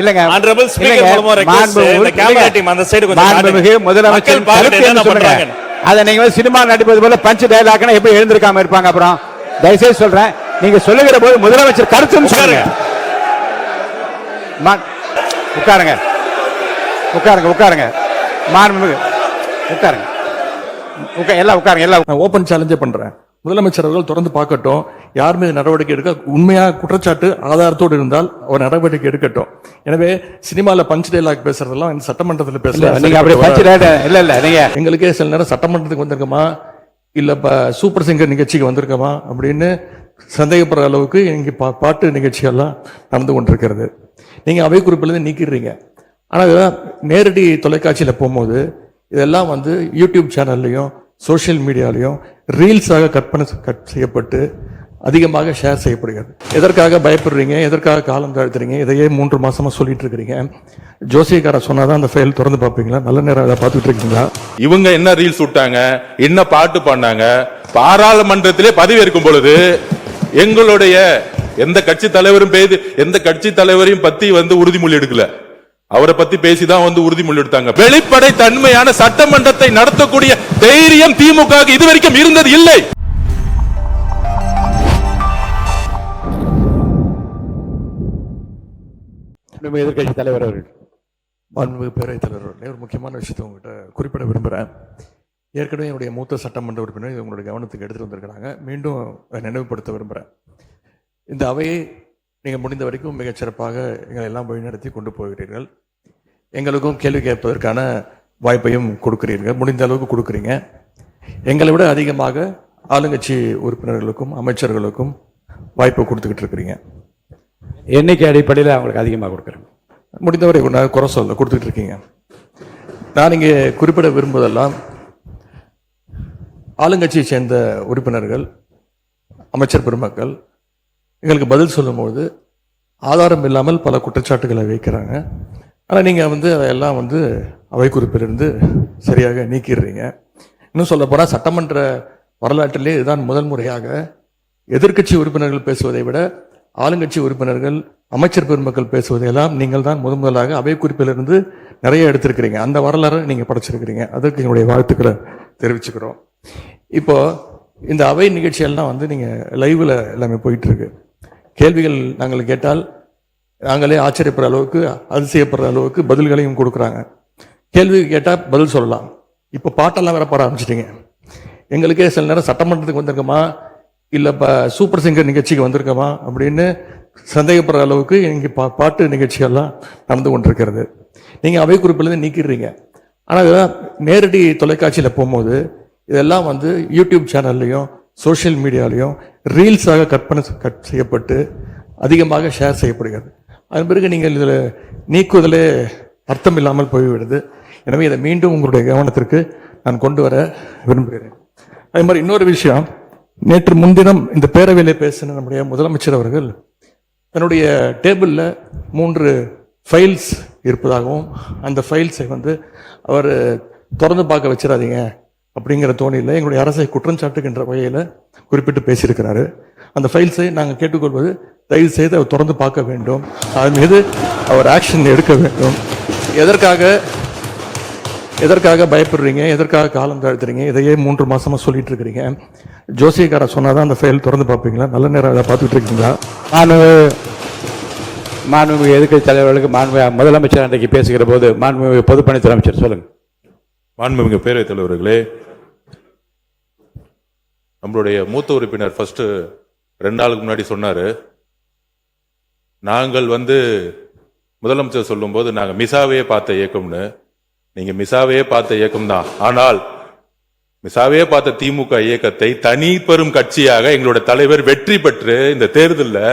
இல்லங்க honorable speaker மூலமா request இந்த கேமரா டீம் அந்த சைடு கொஞ்சம் மாண்புமிகு முதலமைச்சர் கருத்து என்ன சொல்லுங்க. அத நீங்க சினிமா நடிப்பது போல பஞ்ச் டயலாக்னா எப்படி எழுந்திருக்காம இருப்பாங்க? அப்புறம் தயவுசெய்து சொல்றேன், நீங்க சொல்லுகிற போது முதலமைச்சர் கருத்துன்னு சொல்லுங்க. உட்காருங்க உட்காருங்க உட்காருங்க மாண்புமிகு உட்காருங்க எல்லாம் உட்காருங்க. எல்லாம் நான் ஓபன் சேலஞ்சே பண்றேன். முதலமைச்சர் அவர்கள் தொடர்ந்து பார்க்கட்டும், யார் மீது நடவடிக்கை எடுக்க உண்மையா குற்றச்சாட்டு ஆதாரத்தோடு இருந்தால் அவர் நடவடிக்கை எடுக்கட்டும். எனவே சினிமால பஞ்ச் டைலாக் பேசுறதெல்லாம் இந்த சட்டமன்றத்தில் பேசலாம். நீங்க அப்படி பஞ்ச் டயலாக் இல்ல நீங்க எங்களுக்கே சில நேரம் சட்டமன்றத்துக்கு வந்திருக்கோமா இல்ல சூப்பர் சிங்கர் நிகழ்ச்சிக்கு வந்திருக்கோமா அப்படின்னு சந்தேகப்படுற அளவுக்கு இங்க பாட்டு நிகழ்ச்சிகள்லாம் நடந்து கொண்டிருக்கிறது. நீங்க அவை குறிப்பிலிருந்து நீக்கிடுறீங்க. ஆனா நேரடி தொலைக்காட்சியில போகும்போது இதெல்லாம் யூடியூப் சேனல்லையும் சோசியல் மீடியாலையும் ரீல்ஸாக கட் செய்யப்பட்டு அதிகமாக ஷேர் செய்யப்படுகிறது. எதற்காக பயப்படுறீங்க? எதற்காக காலம் தாழ்த்துறீங்க? இதையே 3 மாசமா சொல்லிட்டு இருக்கிறீங்க. ஜோசியக்கார சொன்னாதான் அந்த ஃபைல் திறந்து பார்ப்பீங்களா? நல்ல நேரம் அதை பார்த்துட்டு இருக்கீங்களா? இவங்க என்ன ரீல்ஸ் விட்டாங்க, என்ன பாட்டு பண்ணாங்க? பாராளுமன்றத்திலே பதவியேற்கும் பொழுது எங்களுடைய எந்த கட்சி தலைவரையும் பத்தி உறுதிமொழி எடுக்கல. அவரை பத்தி பேசிதான் உறுதிமொழி எடுத்தாங்க. வெளிப்படை தன்மையான சட்டமன்றத்தை நடத்தக்கூடிய தைரியம் திமுக இதுவரைக்கும் இருந்தது இல்லை. எதிர்கட்சி தலைவர் அவர்கள், மாண்புமிகு பேரவைத் தலைவர் அவர்களே, ஒரு முக்கியமான விஷயத்தை உங்ககிட்ட குறிப்பிட விரும்புகிறேன். ஏற்கனவே என்னுடைய மூத்த சட்டமன்ற உறுப்பினர் உங்களுடைய கவனத்துக்கு எடுத்துட்டு வந்திருக்கிறாங்க. மீண்டும் நினைவுபடுத்த விரும்புகிறேன். இந்த அவையை நீங்கள் முடிந்த வரைக்கும் மிகச்சிறப்பாக எங்களை எல்லாம் வழிநடத்தி கொண்டு போகிறீர்கள். எங்களுக்கும் கேள்வி கேட்பதற்கான வாய்ப்பையும் கொடுக்கிறீர்கள், முடிந்த அளவுக்கு கொடுக்குறீங்க. எங்களை விட அதிகமாக ஆளுங்கட்சி உறுப்பினர்களுக்கும் அமைச்சர்களுக்கும் வாய்ப்பு கொடுத்துக்கிட்டு இருக்கிறீங்க. எண்ணிக்கை அடிப்படையில் அவங்களுக்கு அதிகமாக கொடுக்குறேன். முடிந்தவரை குறை சொல்ல கொடுத்துக்கிட்டு இருக்கீங்க. நான் இங்கே குறிப்பிட விரும்புவதெல்லாம் ஆளுங்கட்சியை சேர்ந்த உறுப்பினர்கள் அமைச்சர் பெருமக்கள் எங்களுக்கு பதில் சொல்லும்போது ஆதாரம் இல்லாமல் பல குற்றச்சாட்டுகளை வைக்கிறாங்க. ஆனால் நீங்கள் அதையெல்லாம் அவை குறிப்பிலிருந்து சரியாக நீக்கிடுறீங்க. இன்னும் சொல்ல போனால் சட்டமன்ற வரலாற்றிலே இதுதான் முதல் முறையாக எதிர்க்கட்சி உறுப்பினர்கள் பேசுவதை விட ஆளுங்கட்சி உறுப்பினர்கள் அமைச்சர் பெருமக்கள் பேசுவதையெல்லாம் நீங்கள் தான் முதலாக அவை குறிப்பிலிருந்து நிறைய எடுத்திருக்கிறீங்க. அந்த வரலாறு நீங்கள் படைச்சிருக்கிறீங்க. அதற்கு என்னுடைய வாழ்த்துக்களை தெரிவிச்சுக்கிறோம். இப்போ இந்த அவை நிகழ்ச்சியெல்லாம் நீங்கள் லைவ்ல எல்லாமே போயிட்டு இருக்கு. கேள்விகள் நாங்கள் கேட்டால் நாங்களே ஆச்சரியப்படுற அளவுக்கு அதிசயப்படுற அளவுக்கு பதில்களையும் கொடுக்குறாங்க. கேள்வி கேட்டால் பதில் சொல்லலாம். இப்போ பாட்டெல்லாம் வேற பாட ஆரம்பிச்சிட்டீங்க. எங்களுக்கே சில நேரம் சட்டமன்றத்துக்கு வந்திருக்கோமா இல்லை சூப்பர் சிங்கர் நிகழ்ச்சிக்கு வந்திருக்கோமா அப்படின்னு சந்தேகப்படுற அளவுக்கு இங்கே பாட்டு நிகழ்ச்சிகள்லாம் நடந்து கொண்டிருக்கிறது. நீங்கள் அவை குறிப்பிலிருந்து நீக்கிடுறீங்க. ஆனால் நேரடி தொலைக்காட்சியில் போகும்போது இதெல்லாம் யூடியூப் சேனல்லையும் சோசியல் மீடியாலையும் ரீல்ஸாக கட் செய்யப்பட்டு அதிகமாக ஷேர் செய்யப்படுகிறது. அதன் பிறகு நீங்கள் இதில் நீக்குவதிலே அர்த்தம் இல்லாமல் போய்விடுது. எனவே இதை மீண்டும் உங்களுடைய கவனத்திற்கு நான் கொண்டு வர விரும்புகிறேன். அதே மாதிரி இன்னொரு விஷயம், நேற்று முன்தினம் இந்த பேரவையிலே பேசின நம்முடைய முதலமைச்சர் அவர்கள் தன்னுடைய டேபிளில் 3 ஃபைல்ஸ் இருப்பதாகவும் அந்த ஃபைல்ஸை அவர் திறந்து பார்க்க வச்சிடாதீங்க அப்படிங்கிற தோணியில் எங்களுடைய அரசை குற்றம் சாட்டுகின்ற வகையில் குறிப்பிட்டு பேசியிருக்கிறாரு. அந்த ஃபைல்ஸை நாங்கள் கேட்டுக்கொள்வது, தயவு செய்து அவர் திறந்து பார்க்க வேண்டும், அதன் மீது அவர் ஆக்ஷன் எடுக்க வேண்டும். எதற்காக பயப்படுறீங்க? எதற்காக காலம் தாழ்த்துறீங்க? இதையே 3 மாசமா சொல்லிட்டு இருக்கிறீங்க. ஜோசியக்கார சொன்னாதான் அந்த ஃபைல் திறந்து பார்ப்பீங்களா? நல்ல நேரம் அதை பார்த்துட்டு இருக்கீங்களா? மாண்புமிகு எதிர்க்கட்சி தலைவர்களுக்கு முதலமைச்சர் அன்றைக்கு பேசுகிற போது மாண்புமிகு பொதுப்பணித்துறை அமைச்சர் சொல்லுங்க. மாண்புமிகு பேரவைத் தலைவர்களே, நம்மளுடைய மூத்த உறுப்பினர் ஃபர்ஸ்ட் 2 நாளுக்கு முன்னாடி சொன்னாரு, நாங்கள் முதலமைச்சர் சொல்லும் போது நாங்க மிசாவையே பார்த்த இயக்கம்னு. நீங்க மிசாவையே பார்த்த இயக்கம் தான். ஆனால் மிசாவையே பார்த்த திமுக இயக்கத்தை தனி பெரும் கட்சியாக எங்களுடைய தலைவர் வெற்றி பெற்று இந்த தேர்தலில்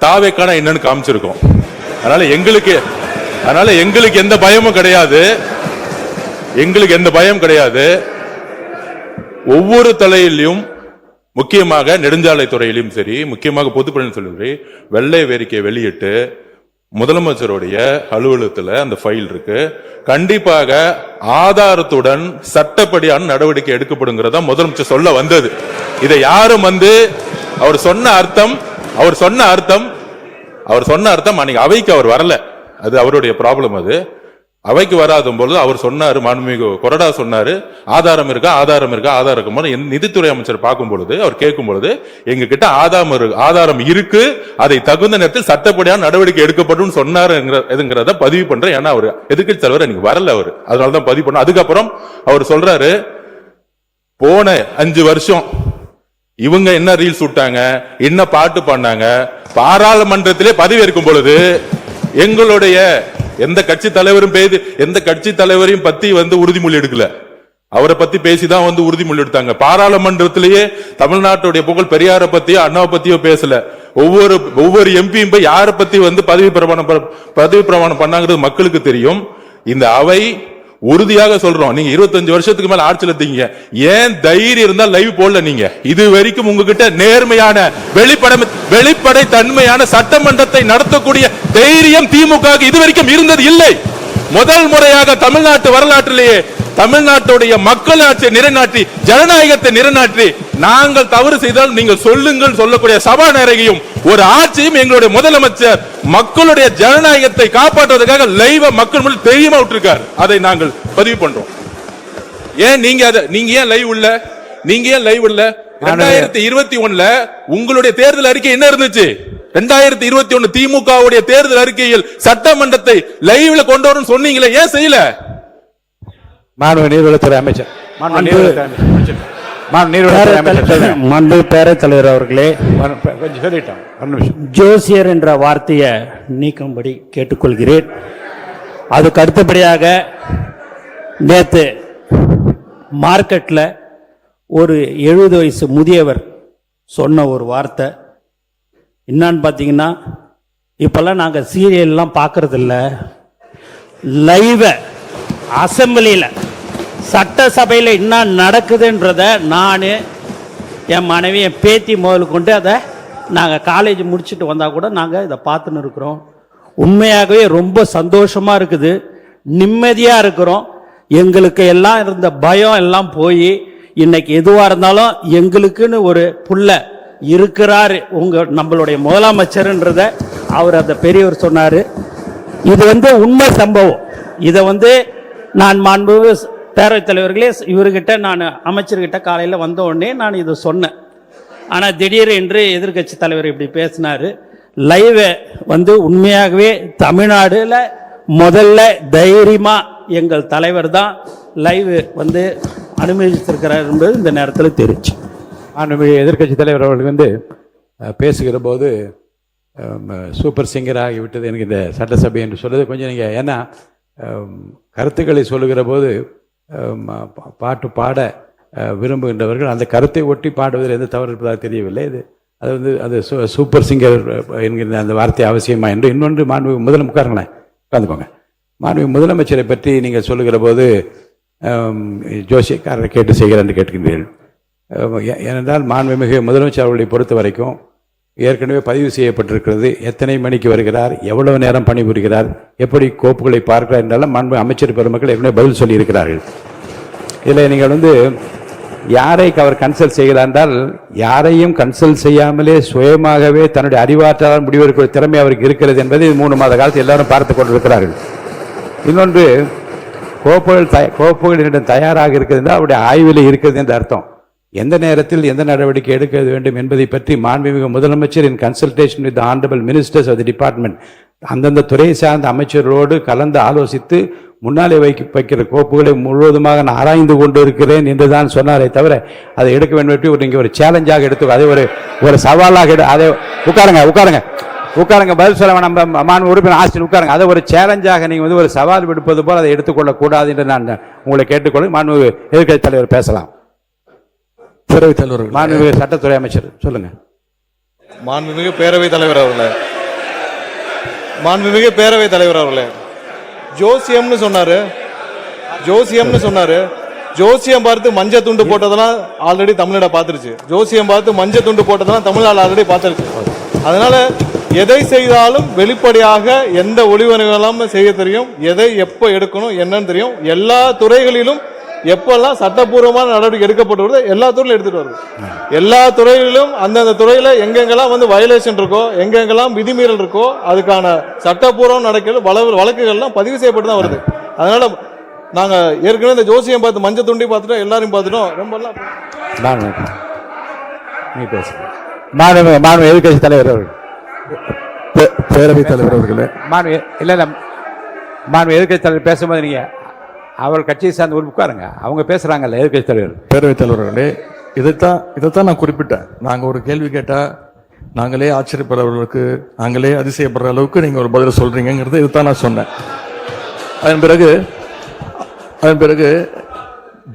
தாவேக்கான என்னன்னு காமிச்சிருக்கோம். அதனால எங்களுக்கு எந்த பயமும் கிடையாது. எந்த பயம் கிடையாது. ஒவ்வொரு தலையிலும், முக்கியமாக நெடுஞ்சாலை துறையிலும் சரி, முக்கியமாக பொதுப்பணி சொல்லி வெள்ளை வேறிக்கை வெளியிட்டு முதலமைச்சருடைய அலுவலகத்தில் அந்த ஃபைல் இருக்கு. கண்டிப்பாக ஆதாரத்துடன் சட்டப்படியான நடவடிக்கை எடுக்கப்படுங்கிறதா முதலமைச்சர் சொல்ல வந்தது. இதை யாரும் அவர் சொன்ன அர்த்தம் அன்னைக்கு அவைக்கு அவர் வரல. அது அவருடைய ப்ராப்ளம். அது அவைக்கு வராத பொழுது அவர் சொன்னாரு, மாண்புமிகு கொறடா சொன்னாரு, ஆதாரம் இருக்கா ஆதாரம் இருக்கா ஆதாரம் இருக்கும்போது நிதித்துறை அமைச்சர் பார்க்கும் பொழுது அவர் கேட்கும் பொழுது எங்க கிட்ட ஆதாரம் இருக்கு, அதை தகுந்த நேரத்தில் சட்டப்படியான நடவடிக்கை எடுக்கப்படும் சொன்னாருங்கிறத பதிவு பண்றேன். ஏன்னா அவர் எதிர்க்கட்சி தலைவர் எனக்கு வரல, அவர் அதனாலதான் பதிவு பண்ண. அதுக்கப்புறம் அவர் சொல்றாரு, போன 5 வருஷம் இவங்க என்ன ரீல்ஸ் விட்டாங்க, என்ன பாட்டு பண்ணாங்க, பாராளுமன்றத்திலே பதவி இருக்கும் பொழுது எங்களுடைய எந்த கட்சி தலைவரும் எந்த கட்சி தலைவரையும் பத்தி உறுதிமொழி எடுக்கல, அவரை பத்தி பேசிதான் உறுதிமொழி எடுத்தாங்க. பாராளுமன்றத்திலேயே தமிழ்நாட்டுடைய புகழ் பெரியாரை பத்தியோ அண்ணாவை பத்தியோ பேசல. ஒவ்வொரு எம்பியும் போய் யாரை பத்தி பதவி பிரமாணம் பண்ணாங்கிறது மக்களுக்கு தெரியும். இந்த அவை உறுதியாக சொல்றோம், நீங்க 25 வருஷத்துக்கு மேல ஆட்சியில் இருந்தீங்க, ஏன் தைரியம் இருந்தா லைவ் போடல? நீங்க இது வரைக்கும் உங்ககிட்ட நேர்மையான வெளிப்படை தன்மையான சட்டமன்றத்தை நடத்தக்கூடிய தைரியம் திமுக இதுவரைக்கும் இருந்தது இல்லை. முதல் முறையாக தமிழ்நாட்டு வரலாற்றிலேயே தமிழ்நாட்டுடைய மக்களாட்சியை நிலைநாட்டி ஜனநாயகத்தை நிலைநாட்டி நாங்கள் தவறு செய்தால் நீங்கள் சொல்லுங்கள் சொல்லக்கூடிய சபாநாயகையும் ஒரு ஆட்சியும் எங்களுடைய முதலமைச்சர் மக்களுடைய ஜனநாயகத்தை காப்பாற்றுவதற்காக லைவ் மக்கள் முன்னாடி தெரியுமா விட்டுருக்கார். அதை நாங்கள் பதிவு பண்றோம். ஏன் நீங்க ஏன் லைவ் இல்ல? நீங்க ஏன் லைவ் இல்ல? 2021 உங்களுடைய தேர்தல் அறிக்கை என்ன இருந்துச்சு? 2021 திமுகவுடைய தேர்தல் அறிக்கையில் சட்டமன்றத்தை லைவ்ல கொண்டு வரும் சொன்னீங்களே, ஏன் செய்யல? மாண்பு நீர்வளத்துறை அமைச்சர், மாண்பு பேரவைத் தலைவர் அவர்களே, கொஞ்சம் சொல்லிட்டோம், ஜோசியர் என்ற வார்த்தையை நீக்கும்படி கேட்டுக்கொள்கிறேன். அதுக்கு அடுத்தபடியாக நேற்று மார்க்கெட்டில் ஒரு 70 வயசு முதியவர் சொன்ன ஒரு வார்த்தை என்னான்னு பார்த்தீங்கன்னா, இப்போல்லாம் நாங்கள் சீரியல்லாம் பார்க்கறதில்ல, லைவை அசம்பிளியில் சட்டசபையில் என்ன நடக்குதுன்றத நான் என் மனைவி என் பேத்தி முதல் கொண்டு அதை நாங்கள் காலேஜ் முடிச்சுட்டு வந்தால் கூட நாங்கள் இதை பார்த்துன்னு இருக்கிறோம். உண்மையாகவே ரொம்ப சந்தோஷமாக இருக்குது, நிம்மதியாக இருக்கிறோம். எங்களுக்கு எல்லாம் இருந்த பயம் எல்லாம் போய் இன்னைக்கு எதுவாக இருந்தாலும் எங்களுக்குன்னு ஒரு புள்ள இருக்கிறாரு நம்மளுடைய முதலமைச்சர்ன்றத அவர் அந்த பெரியவர் சொன்னார். இது உண்மை சம்பவம். இதை நான் மாண்பு பேரவைத் தலைவர்களே, இவர்கிட்ட நான் அமைச்சர்கிட்ட காலையில் வந்த உடனே நான் இதை சொன்னேன். ஆனால் திடீர் என்று எதிர்கட்சி தலைவர் இப்படி பேசினார். லைவை உண்மையாகவே தமிழ்நாடுல முதல்ல தைரியமாக எங்கள் தலைவர் தான் லைவ் அனுமதித்திருக்கிறார் என்பது இந்த நேரத்தில் தெரிஞ்சு. எதிர்கட்சி தலைவர் அவர்கள் பேசுகிற போது சூப்பர் சிங்கர் ஆகிவிட்டது எனக்கு இந்த சட்டசபை என்று சொல்றது கொஞ்சம் நீங்கள், ஏன்னா கருத்துக்களை சொல்லுகிற போது பாட்டு பாட விரும்புகின்றவர்கள் அந்த கருத்தை ஒட்டி பாடுவதில் எந்த தவறு இருப்பதாக தெரியவில்லை. அது சூப்பர் சிங்கர் என்கிற அந்த வார்த்தை அவசியமா என்று. இன்னொன்று, மாண்புமிகு உட்காருங்களேன், உட்காந்துக்கோங்க. மாண்புமிகு முதலமைச்சரை பற்றி நீங்கள் சொல்லுகிற போது ஜோசியக்காரரை கேட்டு செய்கிறார் என்று கேட்கின்றீர்கள். ஏனென்றால் மாண்புமிகு முதலமைச்சர் அவர்களை பொறுத்த வரைக்கும் ஏற்கனவே பதிவு செய்யப்பட்டிருக்கிறது. எத்தனை மணிக்கு வருகிறார், எவ்வளவு நேரம் பணிபுரிகிறார், எப்படி கோப்புகளை பார்க்கிறார் என்றாலும் மாண்பு அமைச்சர் பெருமக்கள் ஏற்கனவே பதில் சொல்லியிருக்கிறார்கள். இதில் நீங்கள் யாரை அவர் கன்சல்ட் செய்கிறார் என்றால், யாரையும் கன்சல்ட் செய்யாமலே சுயமாகவே தன்னுடைய அறிவாற்றலால் முடிவெடுக்கிற திறமை அவருக்கு இருக்கிறது என்பதை 3 மாத காலத்தில் எல்லாரும் பார்த்து கொண்டிருக்கிறார்கள். இன்னொன்று, கோப்புகளிடம் தயாராக இருக்கிறது என்றால் அவருடைய ஆய்வில் இருக்கிறது என்று அர்த்தம். எந்த நேரத்தில் எந்த நடவடிக்கை எடுக்க வேண்டும் என்பதை பற்றி மாண்புமிகு முதலமைச்சர் இன் consultation with honourable ministers of the department அந்தந்த துறை சார்ந்த அமைச்சரோடு கலந்து ஆலோசித்து முன்னாலே வைக்கிற கோப்புகளை முழுவதுமாக நான் ஆராய்ந்து கொண்டு இருக்கிறேன் என்று தான் சொன்னாரே தவிர அதை எடுக்க வேண்டும் நீங்கள் ஒரு சேலஞ்சாக எடுத்து அதை ஒரு சவாலாக அதை உட்காருங்க பதில் சொல்ல வேணாம். மாண்பு உறுப்பினர் ஆஸ்டின் உட்காருங்க. அதை ஒரு சேலஞ்சாக நீங்கள் ஒரு சவால் விடுப்பது போல் அதை எடுத்துக்கொள்ளக்கூடாது என்று நான் உங்களை கேட்டுக்கொள்ள. மாண்பு எதிர்க்கட்சி தலைவர் பேசலாம். பேரவைத் தலைவர்கள், மாண்புமிகு சட்டத்துறை அமைச்சர் சொல்லுங்க. மாண்புமிகு பேரவைத் தலைவர் அவர்களே, மாண்புமிகு பேரவைத் தலைவர் அவர்களே, ஜோசியம்னு சொன்னாரு. ஜோசியம் பார்த்து மஞ்சள் துண்டு போட்டதெல்லாம் ஆல்ரெடி தமிழ்நாடு பார்த்துருச்சு. ஜோசியம் பார்த்து மஞ்சள் துண்டு போட்டதெல்லாம் தமிழ்நாடு ஆல்ரெடி பார்த்துருச்சு. அதனால எதை செய்தாலும் வெளிப்படையாக எந்த ஒளிவனைகளும் செய்ய தெரியும், எதை எப்போ எடுக்கணும் என்னன்னு தெரியும். எல்லா துறைகளிலும் எப்பெல்லாம் சட்டப்பூர்வமான நடவடிக்கை எடுக்கப்பட்டு வருது எல்லா துறையிலும் எடுத்துட்டு வருது. எல்லா துறைகளிலும் அந்தந்த துறையில எங்கெங்கெல்லாம் வந்து வயலேஷன் இருக்கோ, எங்கெங்கெல்லாம் விதிமீறல் இருக்கோ, அதுக்கான சட்டப்பூர்வம் நடக்கல வழக்குகள்லாம் பதிவு செய்யப்பட்டு தான் வருது. அதனால நாங்க ஏற்கனவே இந்த ஜோசியம் பார்த்து மஞ்சள் துண்டி பார்த்துட்டோம், எல்லாரையும் பார்த்துட்டோம். ரொம்ப நீ பேசு. மாண்பு எதிர்கட்சி தலைவர் அவர்கள். பேரவைத் தலைவர் அவர்களே, மாண்பு எதிர்கட்சி தலைவர் பேசும்போது நீங்க அவர் கட்சியை சார்ந்து உட்காருங்க. அவங்க பேசுறாங்கல்ல எதிர்கட்சி தலைவர். பேரவைத் தலைவர் அவர்களே, இதைத்தான் நான் குறிப்பிட்டேன். நாங்க ஒரு கேள்வி கேட்டா நாங்களே ஆச்சரியப்படுறவர்களுக்கு, நாங்களே அதிசயப்படுற அளவுக்கு நீங்க ஒரு பதில் சொல்றீங்கிறது இதுதான் நான் சொன்னேன். அதன் பிறகு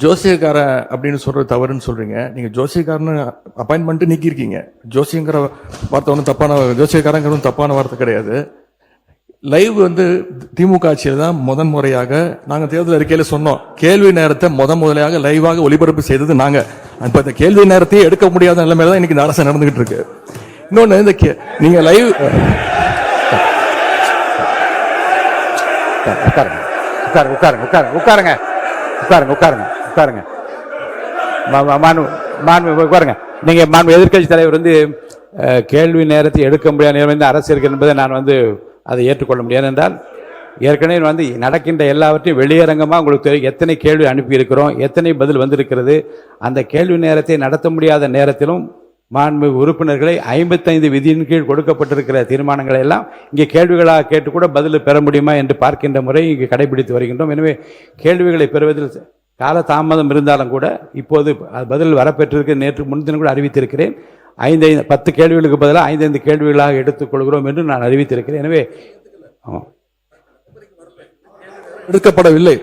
ஜோசியக்காரன் அப்படின்னு சொல்றது தவறுன்னு சொல்றீங்க. நீங்க ஜோசியக்காரன்னு அப்பாயின்மெண்ட் நீக்கியிருக்கீங்க. ஜோசியங்கிற வார்த்தை ஒன்றும் தப்பான, ஜோசியக்காரங்கிறது தப்பான வார்த்தை கிடையாது. லைவ் வந்து திமுக ஆட்சியில் தான் முறையாக நாங்கள் தேர்தல் அறிக்கையில் சொன்னோம், கேள்வி நேரத்தை முதலையாக லைவாக ஒளிபரப்பு செய்தது நாங்க. இப்போ இந்த கேள்வி நேரத்தையே எடுக்க முடியாத நிலைமையில தான் இன்னைக்கு இந்த அரசு நடந்துகிட்டு இருக்கு. இன்னொன்னு, இந்த நீங்க லைவ் உட்காருங்க. நீங்க மாண்பு எதிர்கட்சி தலைவர் வந்து கேள்வி நேரத்தை எடுக்க முடியாத நிலைமை அரசு இருக்கு என்பதை நான் வந்து அதை ஏற்றுக்கொள்ள முடியாது. என்றால் ஏற்கனவே வந்து நடக்கின்ற எல்லாவற்றையும் வெளியரங்கமாக உங்களுக்கு தெரியும். எத்தனை கேள்வி அனுப்பியிருக்கிறோம், எத்தனை பதில் வந்திருக்கிறது. அந்த கேள்வி நேரத்தை நடத்த முடியாத நேரத்திலும் மாண்பு உறுப்பினர்களை 55 விதியின் கீழ் கொடுக்கப்பட்டிருக்கிற தீர்மானங்களை எல்லாம் இங்கே கேள்விகளாக கேட்டு கூட பதில் பெற முடியுமா என்று பார்க்கின்ற முறை இங்கு கடைபிடித்து வருகின்றோம். எனவே கேள்விகளை பெறுவதில் கால தாமதம் இருந்தாலும் கூட இப்போது பதில் வரப்பெற்றிருக்கு. நேற்று முன்தினம் கூட அறிவித்திருக்கிறேன். 10 கேள்விகளுக்கு பதிலாக 5 கேள்விகளாக எடுத்துக்கொள்கிறோம் என்று நான் அறிவித்திருக்கிறேன். எனவே எடுக்கப்படவில்லை.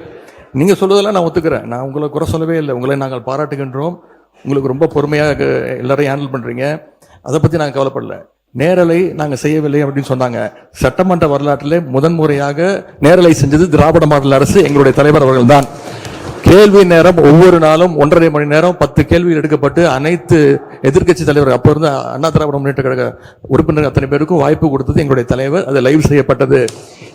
நீங்க சொல்வதெல்லாம் நான் ஒத்துக்கிறேன். நான் உங்களை குறை சொல்லவே இல்லை. உங்களை நாங்கள் பாராட்டுகின்றோம். உங்களுக்கு ரொம்ப பொறுமையாக எல்லாரையும் ஹேண்டில் பண்றீங்க. அதை பத்தி நாங்கள் கவலைப்படல. நேரலை நாங்க செய்யவில்லை அப்படின்னு சொன்னாங்க. சட்டமன்ற வரலாற்றிலே முதன்முறையாக நேரலை செஞ்சது திராவிட மாடல் அரசு, எங்களுடைய தலைவர் அவர்கள் தான். கேள்வி நேரம் ஒவ்வொரு நாளும் 1.5 மணி நேரம் 10 கேள்விகள் எடுக்கப்பட்டு அனைத்து எதிர்க்கட்சி தலைவர், அப்போ இருந்த அண்ணா திராவிட முன்னேற்ற கழக உறுப்பினர் அத்தனை பேருக்கும் வாய்ப்பு கொடுத்தது எங்களுடைய தலைவர். அது லைவ் செய்யப்பட்டது.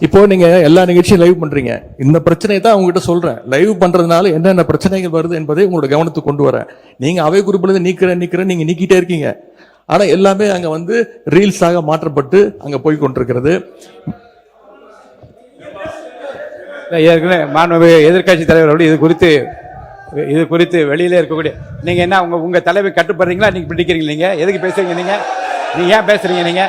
இப்போ நீங்க எல்லா நிகழ்ச்சியும் லைவ் பண்றீங்க. இந்த பிரச்சனையை தான் உங்ககிட்ட சொல்றேன். லைவ் பண்றதுனால என்னென்ன பிரச்சனைகள் வருது என்பதை உங்களோட கவனத்துக்கு கொண்டு வரேன். நீங்க அவை குறிப்பில் நீக்கிறேன் நீங்க நீக்கிட்டே இருக்கீங்க. ஆனா எல்லாமே அங்க வந்து ரீல்ஸாக மாற்றப்பட்டு அங்க போய் கொண்டிருக்கிறது. ஏற்கனவே மாண்பு எதிர்கட்சி தலைவர் இது குறித்து வெளியில இருக்கக்கூடிய நீங்க என்ன உங்க தலைவை கட்டுப்படுறீங்களா? நீங்க பிடிக்கிறீங்க? நீங்க எதுக்கு பேசுறீங்க? நீங்க ஏன் பேசுறீங்க? நீங்க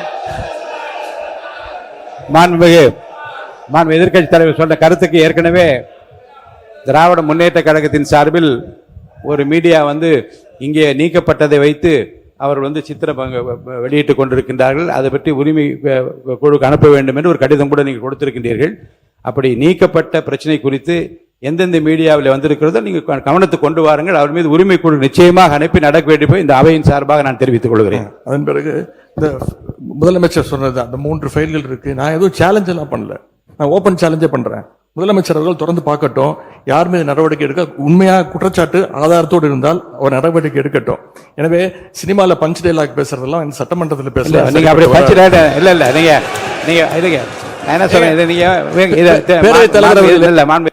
மாண்பு எதிர்கட்சி தலைவர் சொன்ன கருத்துக்கு ஏற்கனவே திராவிட முன்னேற்ற கழகத்தின் சார்பில் ஒரு மீடியா வந்து இங்கே நீக்கப்பட்டதை வைத்து அவர் வந்து சித்திரம் வெளியிட்டுக் கொண்டிருக்கின்றார்கள். அதை பற்றி உரிமை குழுக்கு அனுப்ப வேண்டும் என்று ஒரு கடிதம் கூட நீங்கள் கொடுத்திருக்கின்றீர்கள். அப்படி நீக்கப்பட்ட பிரச்சனை குறித்து எந்தெந்த மீடியாவில் வந்திருக்கிறதோ நீங்கள் கவனத்துக்கு கொண்டு வாருங்கள். அவர் மீது உரிமை குழு நிச்சயமாக அனுப்பி நடக்க வேண்டிய போய் இந்த அவையின் சார்பாக நான் தெரிவித்துக் கொள்கிறேன். அதன் பிறகு இந்த முதலமைச்சர் சொன்னது அந்த 3 ஃபைல்கள் இருக்கு. நான் எதுவும் சேலஞ்ச் எல்லாம் பண்ணல. நான் ஓபன் சேலஞ்சே பண்றேன். முதலமைச்சர் அவர்கள் தொடர்ந்து பார்க்கட்டும், யார் மீது நடவடிக்கை எடுக்க உண்மையாக குற்றச்சாட்டு ஆதாரத்தோடு இருந்தால் அவர் நடவடிக்கை எடுக்கட்டும். எனவே சினிமால பஞ்ச் டைலாக் பேசுறதெல்லாம் இந்த சட்டமன்றத்தில் பேசல. நீங்க அப்படி பஞ்ச் டைலாக் இல்ல நீங்க இல்லைங்க. நான் என்ன சொல்றேன், இதை நீங்க பேரவைத் தலைவர் இல்ல மாண்பு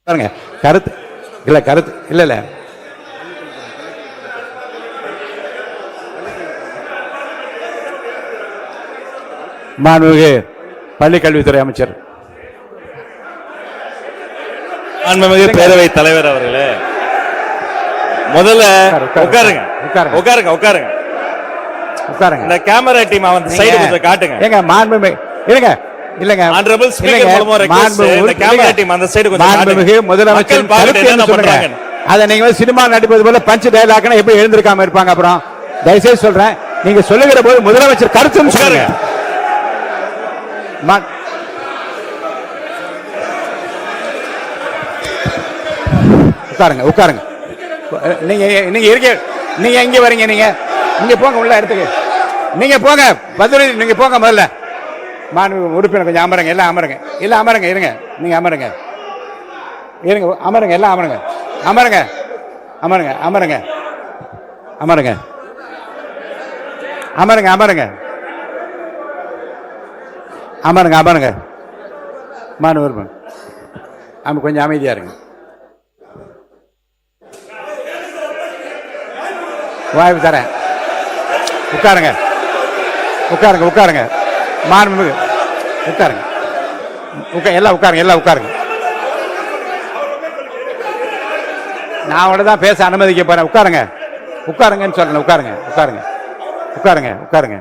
பாருங்க கருத்து இல்ல மாண்புமிகு பள்ளி கல்வித்துறை அமைச்சர், மாண்புமிகு பேரவைத் தலைவர் அவர்களே, முதல்ல உட்காருங்க. இந்த கேமரா டீம் வந்து சைடு கொஞ்சம் காட்டுங்க. ஏங்க மாண்புமிகு இல்லங்க ஆனரபிள் ஸ்பீக்கர் மூலமா ரெக்வெஸ்ட் இந்த கேமரா டீம் அந்த சைடு கொஞ்சம் காட்டுங்க. மாண்புமிகு முதலமைச்சர் கருத்து என்ன பண்றாங்க? அத நீங்க சினிமா நடிப்பது போல பஞ்ச் டயலாக்னா எப்படி எழுந்திருக்காம இருப்பாங்க? அப்புறம் தயவுசெய்து சொல்றேன், நீங்க சொல்லுகிற போது முதலமைச்சர் கருத்துன்னு சொல்லுங்க. உட்காருங்க. நீங்க எங்க வரீங்க? நீங்க போங்க உள்ள இடத்துக்கு. நீங்க போங்க பதில், நீங்க போங்க முதல்ல. மாண்பு உறுப்பினர் கொஞ்சம் அமருங்க. எல்லாம் அமருங்க. இருங்க. நீங்க அமருங்க. எல்லாம் அமருங்க. மாண்பு உறுப்பினர் கொஞ்சம் அமைதியா இருங்க. வாய்ப்பு தரேன். உட்காருங்க உட்காருங்க உட்காருங்க. மாண்புமிகு உட்காருங்க. எல்லாம் உட்காருங்க, எல்லாம் உட்காருங்க. நான் உடனே தான் பேச அனுமதிக்க போறேன். உட்காருங்க உட்காருங்கன்னு சொல்றேன். உட்காருங்க உட்காருங்க உட்காருங்க உட்காருங்க.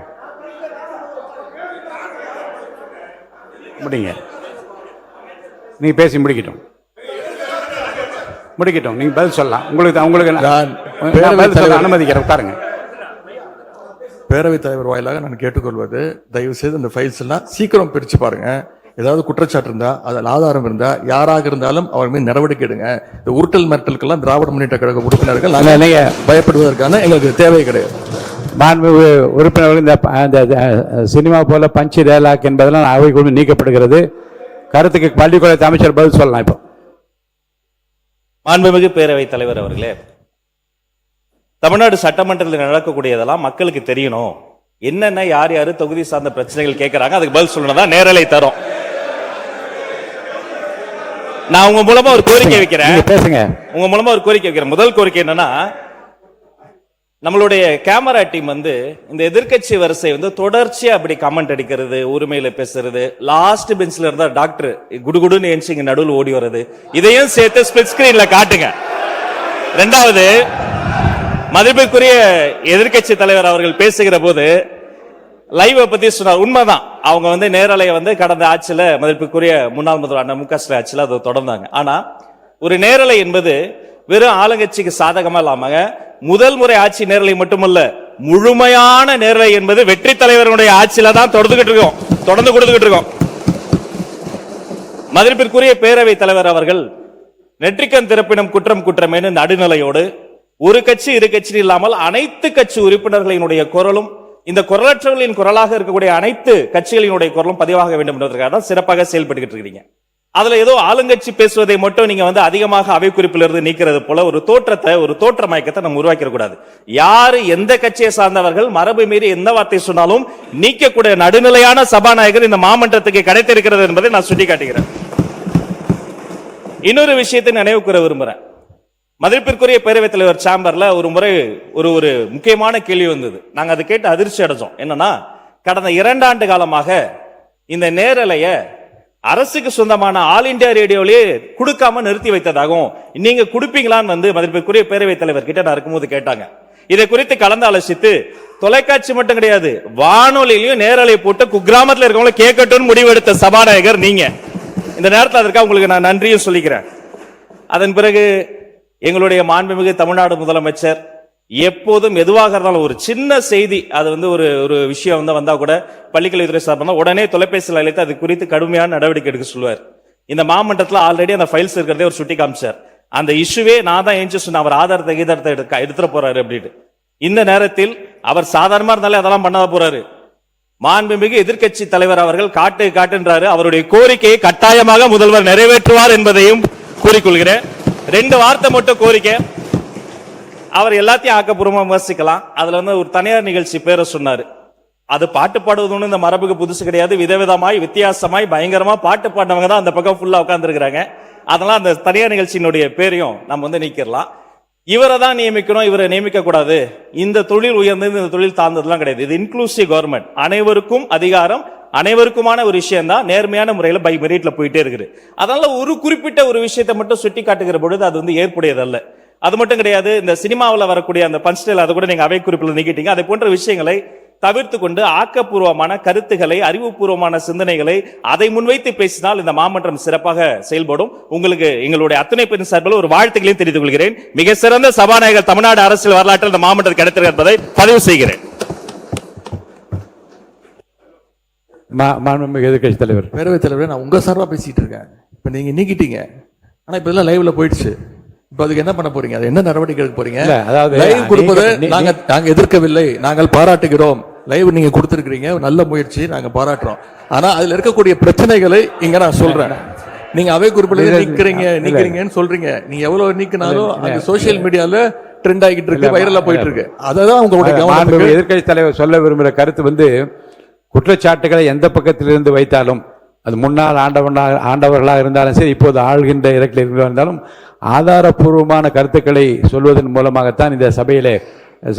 முடிங்க. நீங்க பேசி முடிக்கட்டும். நீங்க பதில் சொல்லலாம். உங்களுக்கு நான் பதில் சொல்ல அனுமதிக்கிறேன். உட்காருங்க. பேரவைத் தலைவர் வாயிலாக நான் கேட்டுக்கொள்வது, தயவு செய்து இந்த ஃபைல்ஸ் எல்லாம் சீக்கிரம் பிரிச்சு பாருங்க. ஏதாவது குற்றச்சாட்டு இருந்தா, அதில் ஆதாரம் இருந்தா, யாராக இருந்தாலும் அவர் மீது நடவடிக்கை எடுங்க. இந்த உருட்டல் மிரட்டலுக்கெல்லாம் திராவிட முன்னேற்ற கழக உறுப்பினர்கள் பயப்படுவதற்கான எங்களுக்கு தேவை கிடையாது. மாண்புமிகு உறுப்பினர்கள், இந்த சினிமா போல பஞ்ச் டயலாக் என்பதெல்லாம் அவைக்குழு நீக்கப்படுகிறது. கருத்துக்கு பள்ளிக்கூடத்து அமைச்சர் பதில் சொல்லலாம். இப்போ மாண்புமிகு பேரவைத் தலைவர் அவர்களே, தமிழ்நாடு சட்டமன்றத்தில் நடக்கக்கூடியதெல்லாம் மக்களுக்கு தெரியணும். என்னென்ன யார் யாரு தொகுதி சார்ந்த பிரச்சனைகள் கேட்கறாங்க, அதுக்கு பதில் சொல்லணும். நேரலை தரும். நான் உங்க மூலமா ஒரு கோரிக்கை வைக்கிறேன். பேசுங்க. உங்க மூலமா ஒரு கோரிக்கை வைக்கிறேன். முதல் கோரிக்கை என்னன்னா, நம்மளுடைய கேமரா டீம் இந்த எதிர்க்கட்சி வரிசை தொடர்ச்சியா அப்படி கமெண்ட் அடிக்கிறது, உரிமையில பேசுறது, லாஸ்ட் பெஞ்ச்ல இருந்தா டாக்டர் குடுகுடுன்னு எஞ்சி இங்க நடுவில் ஓடி வர்றது, இதையும் சேர்த்து ஸ்பிளிட் ஸ்கிரீன்ல காட்டுங்க. இரண்டாவது, மதிப்பிற்குரிய எதிர்க்கட்சி தலைவர் அவர்கள் பேசுகிற போது லைவ் பத்தி சொன்னார். உண்மைதான். அவங்க நேரலையை கடந்த ஆட்சியில மதிப்பிற்குரிய முன்னாள் முதல்வர் அண்ணா மு க ஸ்டாலின் ஆட்சியில அதை தொடர்ந்தாங்க. ஆனா ஒரு நேரலை என்பது வெறும் ஆளுங்கட்சிக்கு சாதகமா இல்லாம முதல் முறை ஆட்சி நேரலை மட்டுமல்ல, முழுமையான நேரலை என்பது வெற்றி தலைவருடைய ஆட்சியில தான் தொடர்ந்து கொடுத்துக்கிட்டு இருக்கோம். மதிப்பிற்குரிய பேரவைத் தலைவர் அவர்கள் நெற்றிக்கண் திறப்பினும் குற்றம் குற்றமேனு நடுநிலையோடு ஒரு கட்சி இரு கட்சி இல்லாமல் அனைத்து கட்சி உறுப்பினர்களினுடைய குரலும், இந்த குரலற்றவர்களின் குரலாக இருக்கக்கூடிய அனைத்து கட்சிகளினுடைய குரலும் பதிவாக வேண்டும் என்பதற்காக தான் சிறப்பாக செயல்பட்டு இருக்கீங்க. அதுல ஏதோ ஆளுங்கட்சி பேசுவதை மட்டும் நீங்க அதிகமாக அவை குறிப்பிலிருந்து நீக்கிறது போல ஒரு தோற்ற மயக்கத்தை நம்ம உருவாக்கிட கூடாது. யாரு எந்த கட்சியை சார்ந்தவர்கள் மரபு மீறி எந்த வார்த்தை சொன்னாலும் நீக்கக்கூடிய நடுநிலையான சபாநாயகர் இந்த மாமன்றத்துக்கு கிடைத்திருக்கிறது என்பதை நான் சுட்டிக்காட்டுகிறேன். இன்னொரு விஷயத்தை நினைவு கூற விரும்புறேன். மதிப்பிற்குரிய பேரவைத் தலைவர் சேம்பர்ல ஒரு முறை ஒரு முக்கியமான கேள்வி வந்தது. நாங்க அதை கேட்டு அதிர்ச்சி அடைஞ்சோம். என்னன்னா, கடந்த 2 ஆண்டு காலமாக இந்த நேரலைய அரசுக்கு சொந்தமான ஆல் இந்தியா ரேடியோலயே கொடுக்காம நிறுத்தி வைத்ததாகவும், நீங்க கொடுப்பீங்களான்னு மதிப்பிற்குரிய பேரவைத் தலைவர் கிட்ட நான் இருக்கும்போது கேட்டாங்க. இதை குறித்து கலந்து ஆலோசித்து தொலைக்காட்சி மட்டும் கிடையாது, வானொலியிலையும் நேரலை போட்டு குக்கிராமத்தில் இருக்கவங்கள கேட்கட்டும் முடிவெடுத்த சபாநாயகர் நீங்க. இந்த நேரத்தில் அதற்காக உங்களுக்கு நான் நன்றியும் சொல்லிக்கிறேன். அதன் பிறகு எங்களுடைய மாண்புமிகு தமிழ்நாடு முதலமைச்சர் எப்போதும் எதுவாக இருந்தாலும் ஒரு சின்ன செய்தி, அது ஒரு விஷயம் வந்தா கூட பள்ளிக்கல்வித்துறை சார்பாக உடனே தொலைபேசியில் அழைத்து அது குறித்து கடுமையான நடவடிக்கை எடுக்க சொல்லுவார். இந்த மாமன்றத்தில் ஆல்ரெடி அந்த ஃபைல்ஸ் இருக்கிறதே ஒரு சுட்டி காமிச்சார். அந்த இஷ்யூவே நான் தான் ஏஞ்சி சொன்ன, அவர் ஆதாரத்தை எடுத்துட்டு போறாரு அப்படின்னு. இந்த நேரத்தில் அவர் சாதாரணமா இருந்தாலே அதெல்லாம் பண்ணாத போறாரு. மாண்புமிகு எதிர்க்கட்சி தலைவர் அவர்கள் காட்டுன்றாரு. அவருடைய கோரிக்கையை கட்டாயமாக முதல்வர் நிறைவேற்றுவார் என்பதையும் கூறிக்கொள்கிறேன். 2 வார்த்தை மட்டும் கோரிக்கை. அவர் எல்லாத்தையும் ஆக்கப்பூர்வமா விமர்சிக்கலாம். அதுல ஒரு தனியார் நிகழ்ச்சி பேரை சொன்னாரு. அது பாட்டு பாடுவது இந்த மரபுக்கு புதுசு கிடையாது. விதவிதமாய் வித்தியாசமாய் பயங்கரமா பாட்டு பாடினவங்க தான் அந்த பக்கம் ஃபுல்லா உட்கார்ந்து இருக்கிறாங்க. அதெல்லாம் அந்த தனியார் நிகழ்ச்சியினுடைய பேரையும் நம்ம நீக்கிடலாம். இவரை தான் நியமிக்கணும், இவரை நியமிக்க கூடாது, இந்த தொழில் உயர்ந்தது இந்த தொழில் தாழ்ந்ததுலாம் கிடையாது. இது இன்க்ளூசிவ் கவர்மெண்ட், அனைவருக்கும் அதிகாரம், அனைவருக்குமான ஒரு விஷயம் தான் நேர்மையான முறையில் பை மெரிட்ல போயிட்டே இருக்குது. அதனால ஒரு குறிப்பிட்ட ஒரு விஷயத்தை மட்டும் சுட்டி காட்டுகிற பொழுது அது ஏற்புடையதல்ல. அது மட்டும் கிடையாது, இந்த சினிமாவில் வரக்கூடிய அந்த பஞ்ச்டேல் அதை கூட நீங்க அவை குறிப்பில் நீக்கிட்டீங்க. அதை போன்ற விஷயங்களை தவிர்த்து கொண்டு ஆக்கப்பூர்வமான கருத்துக்களை, அறிவுபூர்வமான சிந்தனைகளை அதை முன்வைத்து பேசினால் இந்த மாமன்றம் சிறப்பாக செயல்படும். உங்களுக்கு எங்களுடைய அத்தனை பேரின் சார்பில் ஒரு வாழ்த்துக்களையும் தெரிவித்துக் கொள்கிறேன். மிக சிறந்த சபாநாயகர் தமிழ்நாடு அரசியல் வரலாற்றில் இந்த மாமன்றத்தில் கிடைத்திருக்கிறது என்பதை பதிவு செய்கிறேன். எதிர்க்கட்சி தலைவர், பேரவைத் தலைவர், நான் உங்க சார்பா பேசிட்டு இருக்கேன். இப்ப நீங்க நீக்கிட்டீங்க, ஆனா இப்ப இதெல்லாம் லைவ்ல போயிடுச்சு. இப்ப அதுக்கு என்ன பண்ண போறீங்க? அது என்ன நடவடிக்கை எடுக்க போறீங்க? அதாவது லைவ் கொடுப்பது நாங்க எதிர்க்கவில்லை, நாங்கள் பாராட்டுகிறோம். லைவ் நீங்க கொடுத்திருக்கீங்க, நல்ல முயற்சி, நாங்க பாராட்டுறோம். ஆனா அதுல இருக்கக்கூடிய பிரச்சனைகளை இங்க நான் சொல்றேன். நீங்க அவை குறிப்பில் நீக்கிறீங்கன்னு சொல்றீங்க. நீங்க எவ்வளவு நீக்கினாலும் அந்த சோசியல் மீடியால ட்ரெண்ட் ஆகிட்டு இருக்கு, வைரலா போயிட்டு இருக்கு. அதான் உங்களுடைய எதிர்க்கட்சி தலைவர் சொல்ல விரும்புகிற கருத்து குற்றச்சாட்டுகளை எந்த பக்கத்திலிருந்து வைத்தாலும், அது முன்னாள் ஆண்டவர்களாக இருந்தாலும் சரி, இப்போது ஆள்கின்ற இடத்தில் இருந்தாலும் ஆதாரப்பூர்வமான கருத்துக்களை சொல்வதன் மூலமாகத்தான் இந்த சபையிலே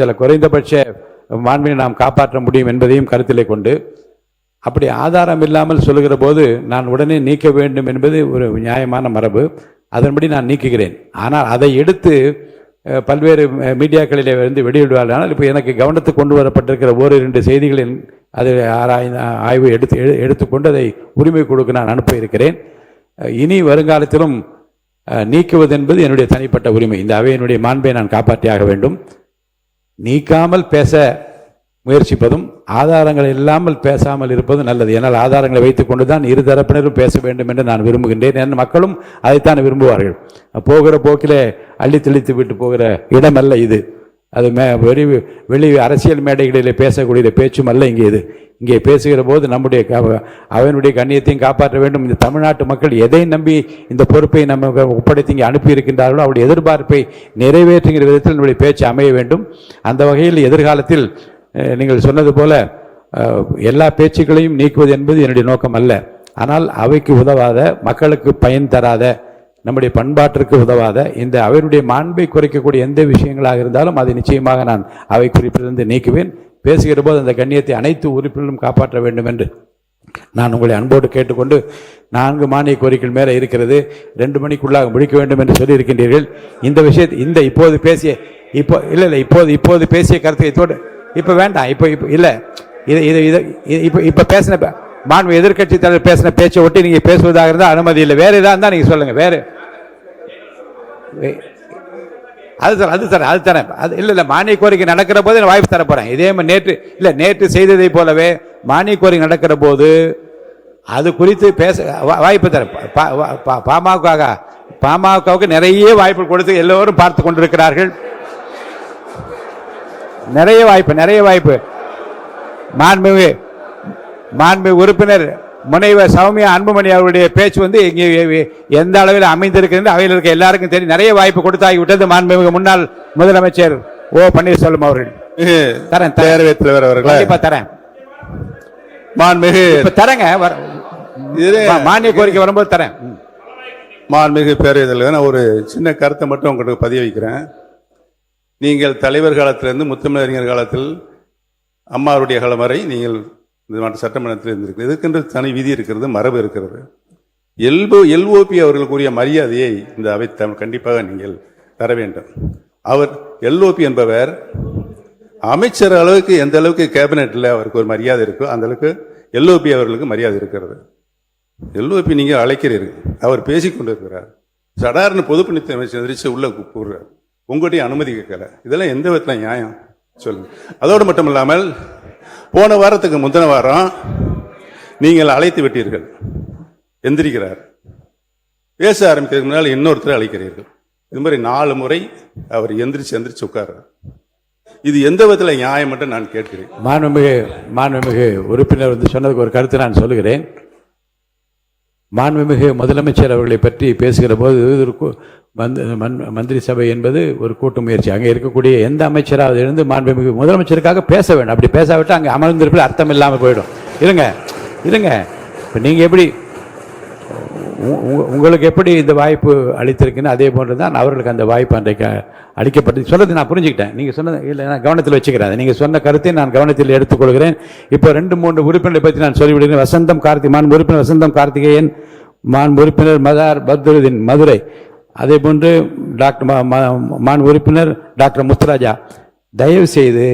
சில குறைந்தபட்ச மாண்பினை நாம் காப்பாற்ற முடியும் என்பதையும் கருத்திலே கொண்டு, அப்படி ஆதாரம் இல்லாமல் சொல்லுகிற போது நான் உடனே நீக்க வேண்டும் என்பது ஒரு நியாயமான மரபு. அதன்படி நான் நீக்குகிறேன். ஆனால் அதை எடுத்து பல்வேறு மீடியாக்களிலே வந்து வெளியிடுவார்கள். ஆனால் இப்போ எனக்கு கவனத்துக்கு கொண்டு வரப்பட்டிருக்கிற ஓரிரண்டு செய்திகளின் அதை ஆய்வு எடுத்துக்கொண்டு அதை உரிமை கொடுக்க நான் அனுப்ப இருக்கிறேன். இனி வருங்காலத்திலும் நீக்குவது என்பது என்னுடைய தனிப்பட்ட உரிமை. இந்த அவையினுடைய மாண்பை நான் காப்பாற்றியாக வேண்டும். நீக்காமல் பேச முயற்சிப்பதும் ஆதாரங்கள் இல்லாமல் பேசாமல் இருப்பதும் நல்லது. ஏன்னால் ஆதாரங்களை வைத்துக் கொண்டுதான் இருதரப்பினரும் பேச வேண்டும் என்று நான் விரும்புகின்றேன். என் மக்களும் அதைத்தான் விரும்புவார்கள். போகிற போக்கிலே அள்ளி தெளித்து விட்டு போகிற இடம் அல்ல இது. அது வெளி அரசியல் மேடைகளிலே பேசக்கூடிய பேச்சும் அல்ல இங்கே இது. இங்கே பேசுகிற போது நம்முடைய அவனுடைய கண்ணியத்தையும் காப்பாற்ற வேண்டும். இந்த தமிழ்நாட்டு மக்கள் எதை நம்பி இந்த பொறுப்பை நம்ம ஒப்படைத்து இங்கே அனுப்பியிருக்கின்றார்களோ அவருடைய எதிர்பார்ப்பை நிறைவேற்றுகிற விதத்தில் நம்முடைய பேச்சு அமைய வேண்டும். அந்த வகையில் எதிர்காலத்தில் நீங்கள் சொன்னது போல எல்லா பேச்சுக்களையும் நீக்குவது என்பது என்னுடைய நோக்கம் அல்ல. ஆனால் அவைக்கு உதவாத, மக்களுக்கு பயன் தராத, நம்முடைய பண்பாட்டிற்கு உதவாத, இந்த அவையினுடைய மாண்பை குறைக்கக்கூடிய எந்த விஷயங்களாக இருந்தாலும் அதை நிச்சயமாக நான் அவை குறிப்பிலிருந்து நீக்குவேன். பேசுகிற போது அந்த கண்ணியத்தை அனைத்து உறுப்பினர்களும் காப்பாற்ற வேண்டும் என்று நான் உங்களை அன்போடு கேட்டுக்கொண்டு, 4 மானிய கோரிக்கைகள் மேலே இருக்கிறது, 2 மணிக்குள்ளாக முடிக்க வேண்டும் என்று சொல்லி இருக்கின்றீர்கள். இந்த விஷயத்தை இப்போது பேசிய இப்போது பேசிய கருத்தை இதோடு இப்ப வேண்டாம். இப்ப இல்ல இப்ப பேசின மாண்பு எதிர்கட்சி தலைவர் பேசின பேச்சை ஒட்டி நீங்க பேசுவதாக இருந்தால் அனுமதி இல்லை. வேற ஏதா இருந்தா நீங்க சொல்லுங்க. வேற அது தரேன். அது இல்ல மானிய கோரிக்கை நடக்கிற போது நான் வாய்ப்பு தரப்போறேன். இதே மாதிரி நேற்று செய்ததை போலவே மானிய கோரிக்கை நடக்கிற போது அது குறித்து பேச வாய்ப்பு தரேன். பாமகவுக்கு நிறைய வாய்ப்பு கொடுத்து எல்லோரும் பார்த்து கொண்டிருக்கிறார்கள். நிறைய வாய்ப்பு மாண்புமிகு உறுப்பினர் முனைவர் சௌமியா அன்புமணி அவருடைய பேச்சு வந்து இங்கே எந்த அளவில் அமைந்திருக்கிறது அவையில் இருக்க எல்லாருக்கும் தெரியும். நிறைய வாய்ப்பு கொடுத்தாகிவிட்டது. மாண்புமிகு முன்னாள் முதலமைச்சர் ஓ பன்னீர்செல்வம் அவர்கள் தரேன். பேரவைத் தலைவர் அவர்கள் கண்டிப்பா தரேன். மாண்புமிகு தரேங்க. மானிய கோரிக்கை வரும்போது தரேன். மாண்புமிகு பேரவைத் தலைவர், நான் ஒரு சின்ன கருத்தை மட்டும் உங்களுக்கு பதிய வைக்கிறேன். நீங்கள் தலைவர் காலத்திலிருந்து முத்தமிழறிஞர் காலத்தில் அம்மாவுடைய காலம் வரை நீங்கள் இந்த சட்டமன்றத்தில் இருந்திருக்கிறது. இதுக்கென்று தனி விதி இருக்கிறது, மரபு இருக்கிறது. எல்ஓபி அவர்களுக்குரிய மரியாதையை இந்த அவை கண்டிப்பாக நீங்கள் தர வேண்டும். அவர் எல்ஓபி என்பவர் அமைச்சர் அளவுக்கு எந்த அளவுக்கு கேபினெட்டில் அவருக்கு ஒரு மரியாதை இருக்கோ அந்த அளவுக்கு எல்ஓபி அவர்களுக்கு மரியாதை இருக்கிறது. எல்ஓபி நீங்கள் அழைக்கிறீர்கள், அவர் பேசிக்கொண்டிருக்கிறார். சடார்னு பொதுப்பணித்துறை அமைச்சர் எதிர்த்து உள்ள கூப்பிடுறார், உங்களுடைய அனுமதி கேட்கல. இதெல்லாம் எந்த விதத்தில் நியாயம் சொல்லுங்க. அதோடு மட்டும் இல்லாமல் போன வாரத்துக்கு முந்தின வாரம் நீங்கள் அழைத்து விட்டீர்கள், எந்திரிக்கிறார். பேச ஆரம்பிக்கிறதுக்கு முன்னால் இன்னொருத்தர் அழைக்கிறீர்கள். இது மாதிரி 4 முறை அவர் எந்திரிச்சு உட்கார்றார். இது எந்த விதத்தில் நியாயம் என்று நான் கேட்கிறேன். மாண்புமிகு உறுப்பினர் வந்து சொன்னதுக்கு ஒரு கருத்து நான் சொல்லுகிறேன். மாண்புமிகு முதலமைச்சர் அவர்களை பற்றி பேசுகிற போது மந்திரி சபை என்பது ஒரு கூட்டு முயற்சி. அங்கே இருக்கக்கூடிய எந்த அமைச்சராவது இருந்து மாண்புமிகு முதலமைச்சருக்காக பேச வேண்டும். அப்படி பேசாவிட்டு அங்கே அமர்ந்திருப்பில் அர்த்தம் இல்லாமல் போயிடும். இருங்க இப்போ நீங்கள் எப்படி உங்களுக்கு எப்படி இந்த வாய்ப்பு அளித்திருக்குன்னு அதே போன்று தான் அவர்களுக்கு அந்த வாய்ப்பு அன்றைக்கு அளிக்கப்பட்டு சொல்றது நான் புரிஞ்சுக்கிட்டேன். நீங்கள் சொன்னது இல்லை, நான் கவனத்தில் வச்சுக்கிறேன். நீங்கள் சொன்ன கருத்தை நான் கவனத்தில் எடுத்துக்கொள்கிறேன். இப்போ 2-3 உறுப்பினரை பற்றி நான் சொல்லிவிடுகிறேன். மாண்பு உறுப்பினர் வசந்தம் கார்த்திகேயன், மாண்பு உறுப்பினர் மதார் பத்ருதீன் மதுரை, அதே போன்று மாண்பு உறுப்பினர் டாக்டர் முத்துராஜா, தயவு செய்து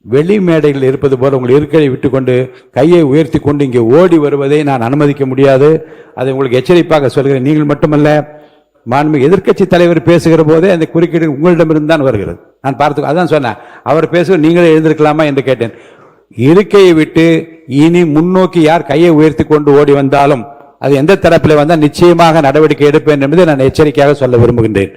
வெளி மேடையில் இருப்பது போல உங்கள் இருக்கையை விட்டுக்கொண்டு கையை உயர்த்தி கொண்டு இங்கே ஓடி வருவதை நான் அனுமதிக்க முடியாது. அதை உங்களுக்கு எச்சரிப்பாக சொல்கிறேன். நீங்கள் மட்டுமல்ல, மாண்புமிகு எதிர்க்கட்சி தலைவர் பேசுகிற போதே அந்த குறுக்கீடு உங்களிடமிருந்து தான் வருகிறது. நான் பார்த்து அதான் சொன்னேன், அவர் பேசுகிற நீங்களே எழுந்திருக்கலாமா என்று கேட்டேன். இருக்கையை விட்டு இனி முன்னோக்கி யார் கையை உயர்த்தி கொண்டு ஓடி வந்தாலும் அது எந்த தரப்பில் வந்தால் நிச்சயமாக நடவடிக்கை எடுப்பேன் என்பதை நான் எச்சரிக்கையாக சொல்ல விரும்புகின்றேன்.